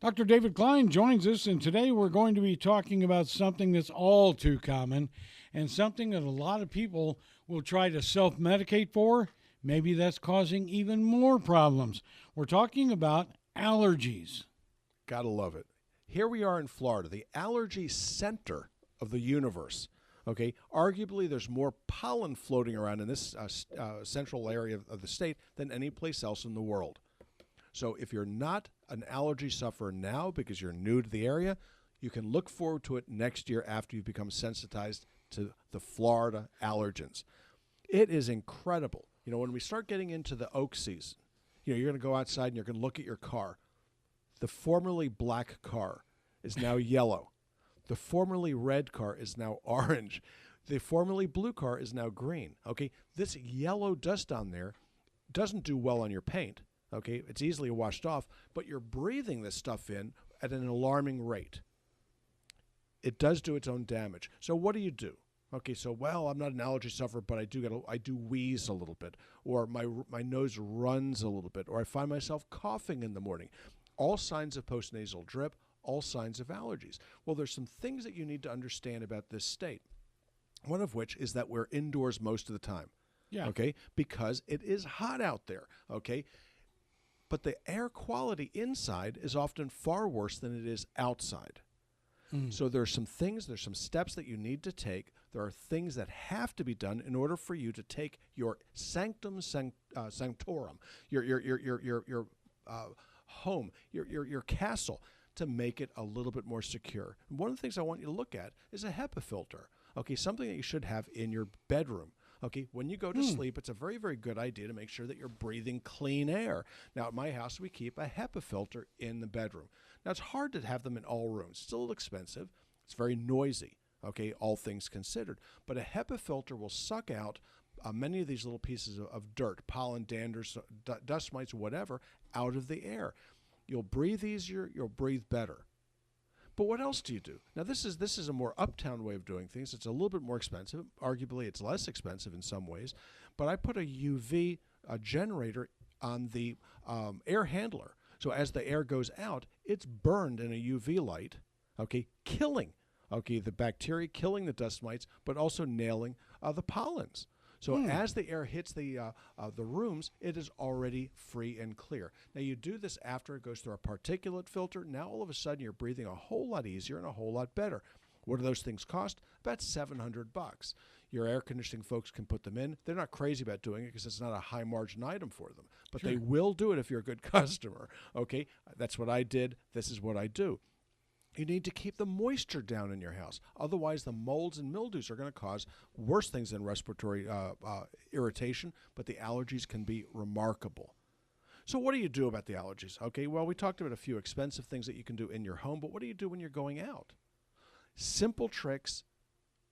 Dr. David Klein joins us, and today we're going to be talking about something that's all too common and something that a lot of people will try to self medicate for. Maybe that's causing even more problems. We're talking about allergies. Gotta love it. Here we are in Florida, the allergy center of the universe. Okay, arguably there's more pollen floating around in this central area of the state than any place else in the world. So if you're not an allergy sufferer now because you're new to the area, you can look forward to it next year after you've become sensitized to the Florida allergens. It is incredible. You know, when we start getting into the oak season, you're going to go outside and you're going to look at your car. The formerly black car is now yellow. The formerly red car is now orange. The formerly blue car is now green. Okay, this yellow dust on there doesn't do well on your paint. Okay, it's easily washed off, but you're breathing this stuff in at an alarming rate. It does do its own damage. So what do? Okay, so I'm not an allergy sufferer, but I do wheeze a little bit, or my nose runs a little bit, or I find myself coughing in the morning. All signs of postnasal drip, all signs of allergies. Well, there's some things that you need to understand about this state. One of which is that we're indoors most of the time. Yeah. Okay, because it is hot out there. Okay. But the air quality inside is often far worse than it is outside. So there's some steps that you need to take. There are things that have to be done in order for you to take your sanctum sanctorum, your home, your castle, to make it a little bit more secure. And one of the things I want you to look at is a HEPA filter. Okay, something that you should have in your bedroom. Okay, when you go to sleep, it's a very, very good idea to make sure that you're breathing clean air. Now, at my house, we keep a HEPA filter in the bedroom. Now, it's hard to have them in all rooms. It's a little expensive. It's very noisy, okay, all things considered. But a HEPA filter will suck out many of these little pieces of dirt, pollen, danders, dust mites, whatever, out of the air. You'll breathe easier. You'll breathe better. But what else do you do? Now, this is a more uptown way of doing things. It's a little bit more expensive. Arguably, it's less expensive in some ways. But I put a UV generator on the air handler. So as the air goes out, it's burned in a UV light, okay, killing, okay, the bacteria, killing the dust mites, but also nailing the pollens. So as the air hits the rooms, it is already free and clear. Now, you do this after it goes through a particulate filter. Now, all of a sudden, you're breathing a whole lot easier and a whole lot better. What do those things cost? About $700. Your air conditioning folks can put them in. They're not crazy about doing it because it's not a high margin item for them. But They will do it if you're a good customer. Okay, that's what I did. This is what I do. You need to keep the moisture down in your house. Otherwise, the molds and mildews are going to cause worse things than respiratory irritation, but the allergies can be remarkable. So what do you do about the allergies? Okay, well, we talked about a few expensive things that you can do in your home, but what do you do when you're going out? Simple tricks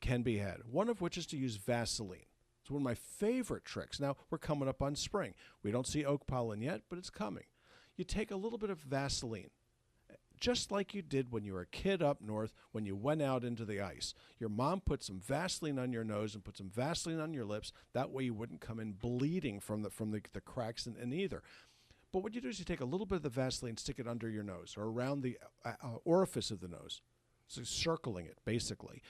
can be had, one of which is to use Vaseline. It's one of my favorite tricks. Now, we're coming up on spring. We don't see oak pollen yet, but it's coming. You take a little bit of Vaseline, just like you did when you were a kid up north when you went out into the ice. Your mom put some Vaseline on your nose and put some Vaseline on your lips. That way you wouldn't come in bleeding from the cracks in either. But what you do is you take a little bit of the Vaseline, stick it under your nose or around the orifice of the nose, so circling it basically.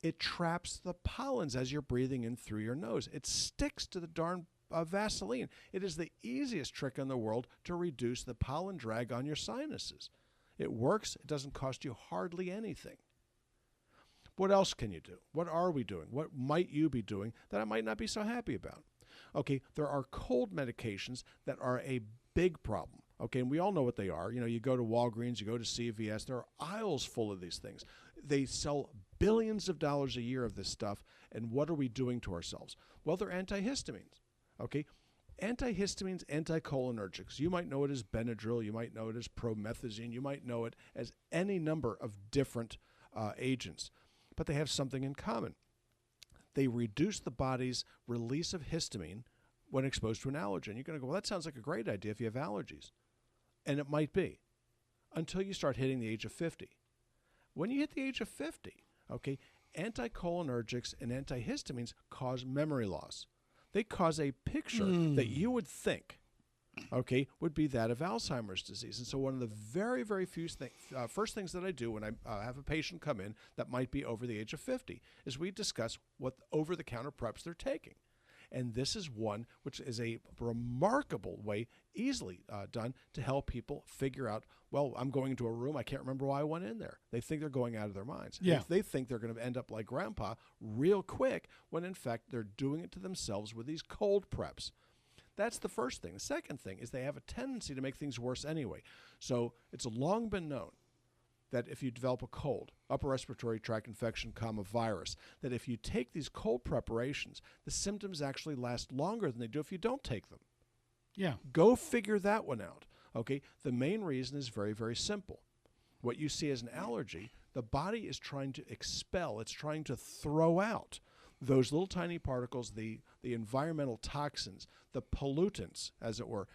It traps the pollens as you're breathing in through your nose. It sticks to the darn Vaseline. It is the easiest trick in the world to reduce the pollen drag on your sinuses. It works. It doesn't cost you hardly anything. What else can you do? What are we doing? What might you be doing that I might not be so happy about? Okay, there are cold medications that are a big problem. Okay, and we all know what they are. You know, you go to Walgreens, you go to CVS, there are aisles full of these things. They sell billions of dollars a year of this stuff, and what are we doing to ourselves? Well, they're antihistamines. Okay, antihistamines, anticholinergics. You might know it as Benadryl. You might know it as promethazine. You might know it as any number of different agents. But they have something in common. They reduce the body's release of histamine when exposed to an allergen. You're going to go, well, that sounds like a great idea if you have allergies. And it might be, until you start hitting the age of 50. When you hit the age of 50, okay, anticholinergics and antihistamines cause memory loss. They cause a picture that you would think okay, would be that of Alzheimer's disease. And so one of the very, very few first things that I do when I have a patient come in that might be over the age of 50 is we discuss what over-the-counter preps they're taking. And this is one which is a remarkable way, easily done, to help people figure out, well, I'm going into a room, I can't remember why I went in there. They think they're going out of their minds. Yeah. They think they're going to end up like grandpa real quick, when in fact they're doing it to themselves with these cold preps. That's the first thing. The second thing is they have a tendency to make things worse anyway. So it's long been known that if you develop a cold, upper respiratory tract infection, virus, that if you take these cold preparations, the symptoms actually last longer than they do if you don't take them. Yeah. Go figure that one out. Okay? The main reason is very, very simple. What you see as an allergy, the body is trying to expel, it's trying to throw out those little tiny particles, the environmental toxins, the pollutants, as it were.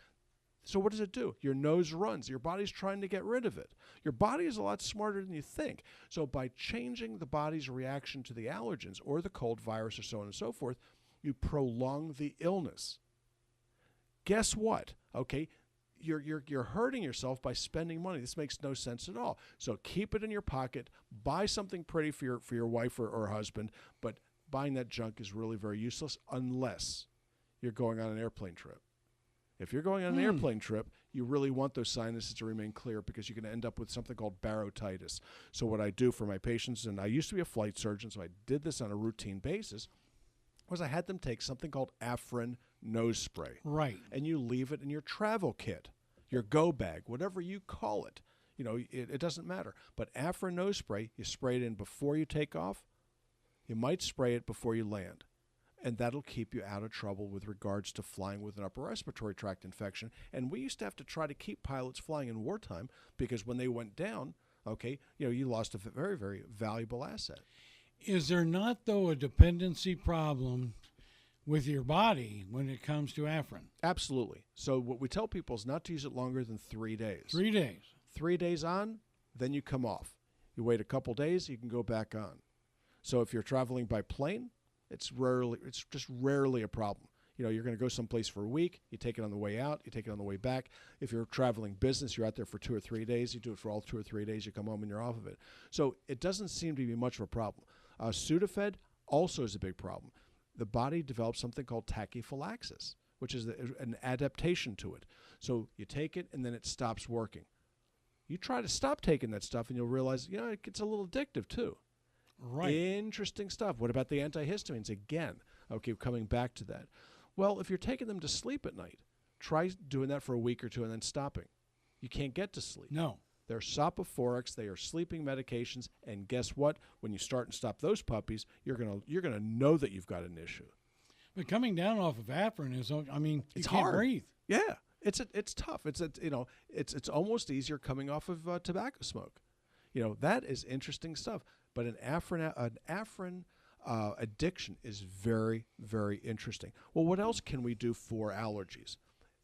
So what does it do? Your nose runs. Your body's trying to get rid of it. Your body is a lot smarter than you think. So by changing the body's reaction to the allergens or the cold virus or so on and so forth, you prolong the illness. Guess what? Okay, you're hurting yourself by spending money. This makes no sense at all. So keep it in your pocket. Buy something pretty for your wife or husband, but buying that junk is really very useless unless you're going on an airplane trip. If you're going on an airplane trip, you really want those sinuses to remain clear because you're going to end up with something called barotitis. So what I do for my patients, and I used to be a flight surgeon, so I did this on a routine basis, was I had them take something called Afrin nose spray. Right. And you leave it in your travel kit, your go bag, whatever you call it. You know, it doesn't matter. But Afrin nose spray, you spray it in before you take off. You might spray it before you land. And that'll keep you out of trouble with regards to flying with an upper respiratory tract infection. And we used to have to try to keep pilots flying in wartime because when they went down, okay, you lost a very, very valuable asset. Is there not, though, a dependency problem with your body when it comes to Afrin? Absolutely. So what we tell people is not to use it longer than 3 days. 3 days. 3 days on, then you come off. You wait a couple days, you can go back on. So if you're traveling by plane, it's just rarely a problem. You're going to go someplace for a week, you take it on the way out, you take it on the way back. If you're traveling business, you're out there for 2 or 3 days, you do it for all 2 or 3 days, you come home and you're off of it. So it doesn't seem to be much of a problem. Sudafed also is a big problem. The body develops something called tachyphylaxis, which is an adaptation to it. So you take it and then it stops working. You try to stop taking that stuff and you'll realize, it gets a little addictive too. Right. Interesting stuff. What about the antihistamines? Again, okay, coming back to that. Well, if you're taking them to sleep at night, try doing that for a week or two and then stopping. You can't get to sleep. No. They're soporifics, they are sleeping medications, and guess what? When you start and stop those puppies, you're gonna know that you've got an issue. But coming down off of Afrin is, you It's can't hard. breathe. Yeah, it's tough. It's almost easier coming off of tobacco smoke. That is interesting stuff. But an Afrin addiction is very, very interesting. Well, what else can we do for allergies?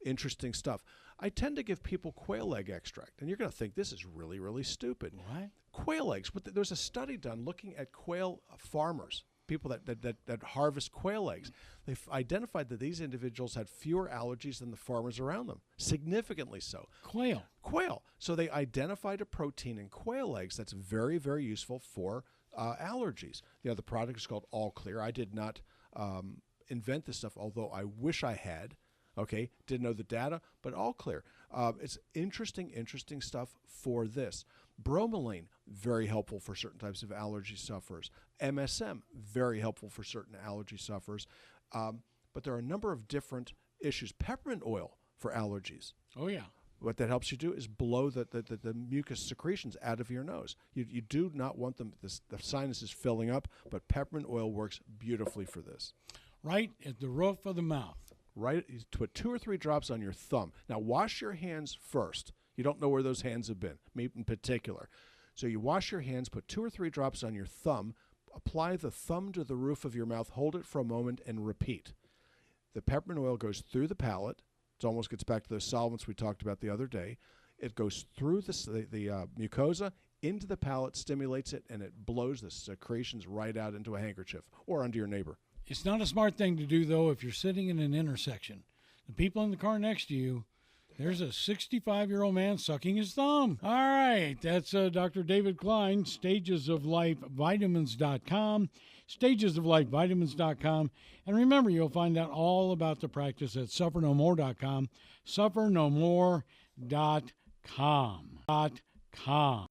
Interesting stuff. I tend to give people quail egg extract, and you're going to think this is really, really stupid. What? Quail eggs. But there's a study done looking at quail farmers, people that harvest quail eggs. They've identified that these individuals had fewer allergies than the farmers around them, significantly so. Quail. So they identified a protein in quail eggs that's very, very useful for allergies. The product is called All Clear. I did not invent this stuff, although I wish I had. Okay, didn't know the data, but All Clear. It's interesting stuff for this. Bromelain, very helpful for certain types of allergy sufferers. MSM, very helpful for certain allergy sufferers. But there are a number of different issues. Peppermint oil for allergies. Oh, yeah. What that helps you do is blow the mucus secretions out of your nose. You do not want the sinuses filling up, but peppermint oil works beautifully for this. Right at the roof of the mouth. Right, you put 2 or 3 drops on your thumb. Now, wash your hands first. You don't know where those hands have been, me in particular. So you wash your hands, put 2 or 3 drops on your thumb, apply the thumb to the roof of your mouth, hold it for a moment, and repeat. The peppermint oil goes through the palate. It almost gets back to those solvents we talked about the other day. It goes through the mucosa, into the palate, stimulates it, and it blows the secretions right out into a handkerchief or onto your neighbor. It's not a smart thing to do, though, if you're sitting in an intersection. The people in the car next to you There's a 65-year-old man sucking his thumb. All right, that's Dr. David Klein, stagesoflifevitamins.com, stagesoflifevitamins.com. And remember, you'll find out all about the practice at suffernomore.com, suffernomore.com.